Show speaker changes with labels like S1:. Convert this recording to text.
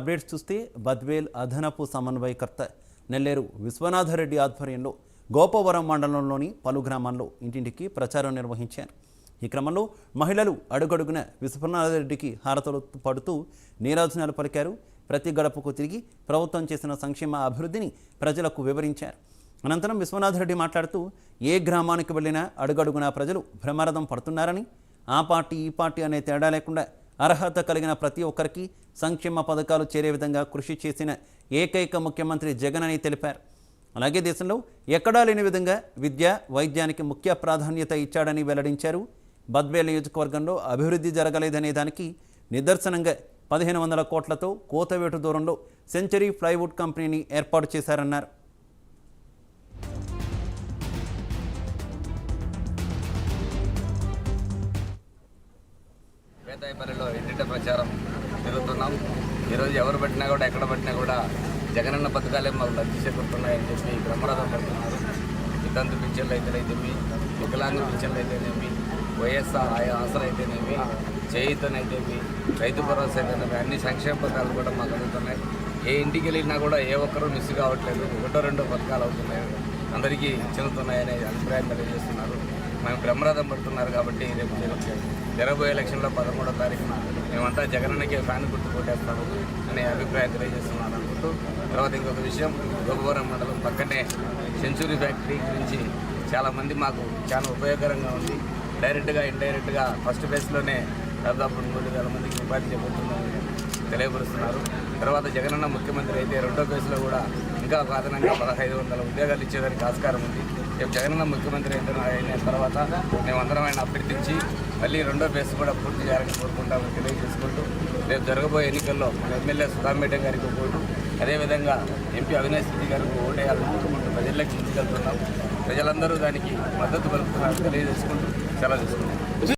S1: Updates చూస్తే బద్వేల్ అదనపు సమన్వయకర్త నెల్లేరు విశ్వనాథరెడ్డి ఆధ్వర్యంలో గోపవరం మండలంలోని పలు గ్రామాల్లో ఇంటింటికి ప్రచారం నిర్వహించారు. ఈ క్రమంలో మహిళలు అడుగడుగున విశ్వనాథరెడ్డికి హారతలు పడుతూ నీరాజనాలు పలికారు. ప్రతి గడపకు తిరిగి ప్రభుత్వం చేసిన సంక్షేమ అభివృద్ధిని ప్రజలకు వివరించారు. అనంతరం విశ్వనాథరెడ్డి మాట్లాడుతూ ఏ గ్రామానికి వెళ్ళినా అడుగడుగున ప్రజలు బ్రహ్మరథం పడుతున్నారని, ఆ పార్టీ ఈ పార్టీ అనే తేడా లేకుండా అర్హత కలిగిన ప్రతి ఒక్కరికి సంక్షేమ పథకాలు చేరే విధంగా కృషి చేసిన ఏకైక ముఖ్యమంత్రి జగన్ అని తెలిపారు. అలాగే దేశంలో ఎక్కడా లేని విధంగా విద్య, వైద్యానికి ముఖ్య ప్రాధాన్యత ఇచ్చాడని వెల్లడించారు. బద్వేల్ నియోజకవర్గంలో అభివృద్ధి జరగలేదనే దానికి నిదర్శనంగా 1500 కోట్లతో కోతవేటు దూరంలో సెంచరీ ప్లైవుడ్ కంపెనీని ఏర్పాటు చేశారన్నారు.
S2: పేదాయపల్లిలో ఇంటింటి ప్రచారం జరుగుతున్నాం. ఈరోజు ఎవరు పెట్టినా కూడా ఎక్కడ పెట్టినా కూడా జగనన్న పథకాలే మాకు లబ్ధి చేకూరుతున్నాయని చెప్పి బ్రహ్మరథం పడుతున్నారు. వితంతు పింఛన్లు అయితేనేమి, వికలాంగ పింఛన్లు అయితేనేమి, వైఎస్ఆర్ ఆసరా అయితేనేమి, చేయూతనైతేమి, రైతు భరోసా అయితేనేమి, అన్ని సంక్షేమ పథకాలు కూడా మాకు అందుతున్నాయి. ఏ ఇంటికి వెళ్ళినా కూడా ఏ ఒక్కరూ మిస్ కావట్లేదు. ఒకటో రెండో పథకాలు అవుతున్నాయి, అందరికీ చెందుతున్నాయనే అభిప్రాయం తెలియజేస్తున్నారు. మేము బ్రహ్మరథం పడుతున్నారు కాబట్టి రేపు జరగబోయే ఎలక్షన్లో 13వ తారీఖున మేమంతా జగనన్నకే ఫ్యాన్ గుర్తు కొట్టేస్తాము అనే అభిప్రాయం తెలియజేస్తున్నాను అనుకుంటూ, తర్వాత ఇంకొక విషయం, గోపవరం మండలం పక్కనే సెంచురీ ఫ్యాక్టరీ గురించి చాలామంది మాకు చాలా ఉపయోగకరంగా ఉంది. డైరెక్ట్గా ఇండైరెక్ట్గా ఫస్ట్ ఫేజ్లోనే దాదాపు 3,000 మందికి ఉపాధి చేపడుతుందని తెలియపరుస్తున్నారు. తర్వాత జగనన్న ముఖ్యమంత్రి అయితే రెండో ఫేజ్లో కూడా ఇంకా అదనంగా 1,500 ఉద్యోగాలు ఇచ్చేదానికి ఆస్కారం ఉంది. రేపు జగనన్న ముఖ్యమంత్రి అయిన తర్వాత మేమందరం ఆయన అభ్యర్థించి మళ్ళీ రెండో ఫేజ్ కూడా పూర్తి చేయాలని కోరుకుంటామని తెలియజేసుకుంటూ, రేపు జరగబోయే ఎన్నికల్లో మన ఎమ్మెల్యే సుధామేట గారికి ఓటు, అదేవిధంగా ఎంపీ అవినాష్ రెడ్డి గారికి ఓటేయాలని కోరుకుంటూ ప్రజల్లోకి తీసుకెళ్తున్నాం. ప్రజలందరూ దానికి మద్దతు పలుకుతున్నారని తెలియజేసుకుంటూ సెలవు తీసుకుంటాం.